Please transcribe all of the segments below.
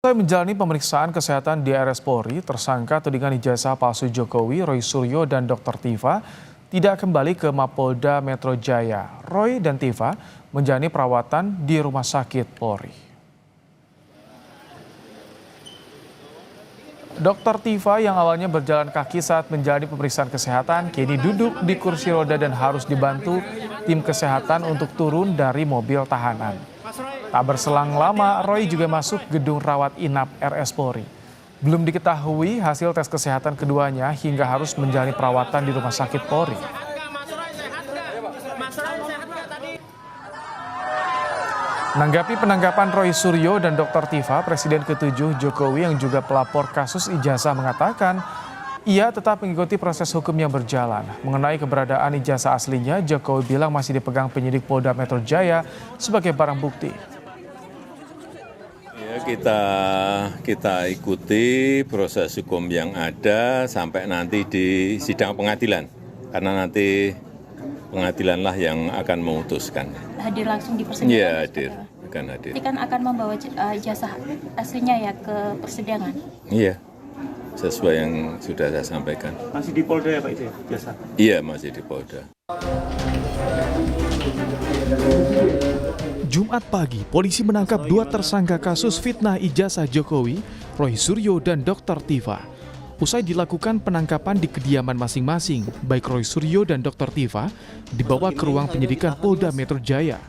Setelah menjalani pemeriksaan kesehatan di RS Polri, tersangka tudingan ijazah palsu Jokowi, Roy Suryo dan Dr. Tifa tidak kembali ke Mapolda Metro Jaya. Roy dan Tifa menjalani perawatan di Rumah Sakit Polri. Dr. Tifa yang awalnya berjalan kaki saat menjalani pemeriksaan kesehatan, kini duduk di kursi roda dan harus dibantu tim kesehatan untuk turun dari mobil tahanan. Tak berselang lama, Roy juga masuk gedung rawat inap RS Polri. Belum diketahui hasil tes kesehatan keduanya hingga harus menjalani perawatan di Rumah Sakit Polri. Menanggapi penangkapan Roy Suryo dan Dr. Tifa, Presiden ke-7 Jokowi yang juga pelapor kasus ijazah mengatakan ia tetap mengikuti proses hukum yang berjalan. Mengenai keberadaan ijazah aslinya, Jokowi bilang masih dipegang penyidik Polda Metro Jaya sebagai barang bukti. Ya, kita ikuti proses hukum yang ada sampai nanti di sidang pengadilan, karena nanti pengadilanlah yang akan memutuskan. Hadir langsung di persidangan? Iya, hadir. Akan hadir. Nanti kan akan membawa ijazah aslinya ya ke persidangan? Iya, sesuai yang sudah saya sampaikan. Masih di Polda ya Pak itu ya, jasa? Iya, masih di Polda. Jumat pagi, polisi menangkap dua tersangka kasus fitnah ijazah Jokowi, Roy Suryo dan Dr. Tifa. Usai dilakukan penangkapan di kediaman masing-masing, baik Roy Suryo dan Dr. Tifa dibawa ke ruang penyidikan Polda Metro Jaya.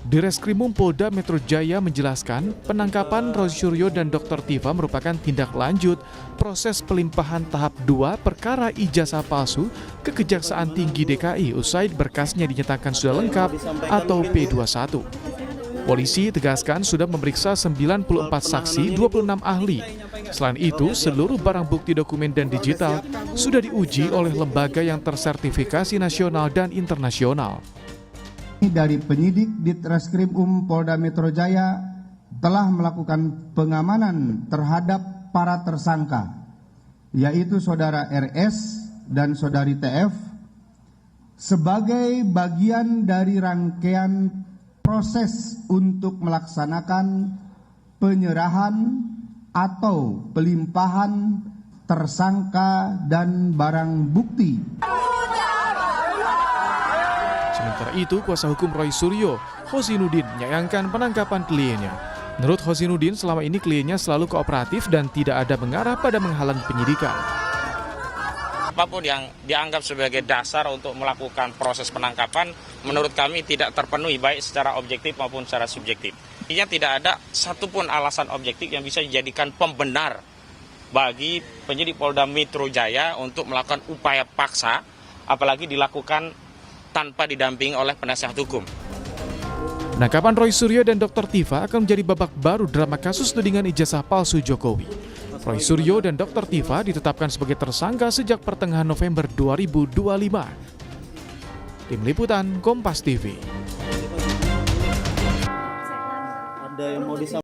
Direskrimum Polda Metro Jaya menjelaskan penangkapan Roy Suryo dan Dr. Tifa merupakan tindak lanjut proses pelimpahan tahap 2 perkara ijazah palsu ke Kejaksaan Tinggi DKI usai berkasnya dinyatakan sudah lengkap atau P21. Polisi tegaskan sudah memeriksa 94 saksi, 26 ahli. Selain itu, seluruh barang bukti dokumen dan digital sudah diuji oleh lembaga yang tersertifikasi nasional dan internasional. Dari penyidik Ditreskrimum Polda Metro Jaya telah melakukan pengamanan terhadap para tersangka, yaitu Saudara RS dan Saudari TF, sebagai bagian dari rangkaian proses untuk melaksanakan penyerahan atau pelimpahan tersangka dan barang bukti. Sementara itu, kuasa hukum Roy Suryo, Hosinuddin, menyayangkan penangkapan kliennya. Menurut Hosinuddin, selama ini kliennya selalu kooperatif dan tidak ada mengarah pada menghalangi penyidikan. Apapun yang dianggap sebagai dasar untuk melakukan proses penangkapan, menurut kami tidak terpenuhi baik secara objektif maupun secara subjektif. Artinya tidak ada satupun alasan objektif yang bisa dijadikan pembenar bagi penyidik Polda Metro Jaya untuk melakukan upaya paksa, apalagi dilakukan tanpa didampingi oleh penasihat hukum. Penangkapan Roy Suryo dan Dr. Tifa akan menjadi babak baru drama kasus tudingan ijazah palsu Jokowi. Roy Suryo dan Dr. Tifa ditetapkan sebagai tersangka sejak pertengahan November 2025. Tim Liputan Kompas TV.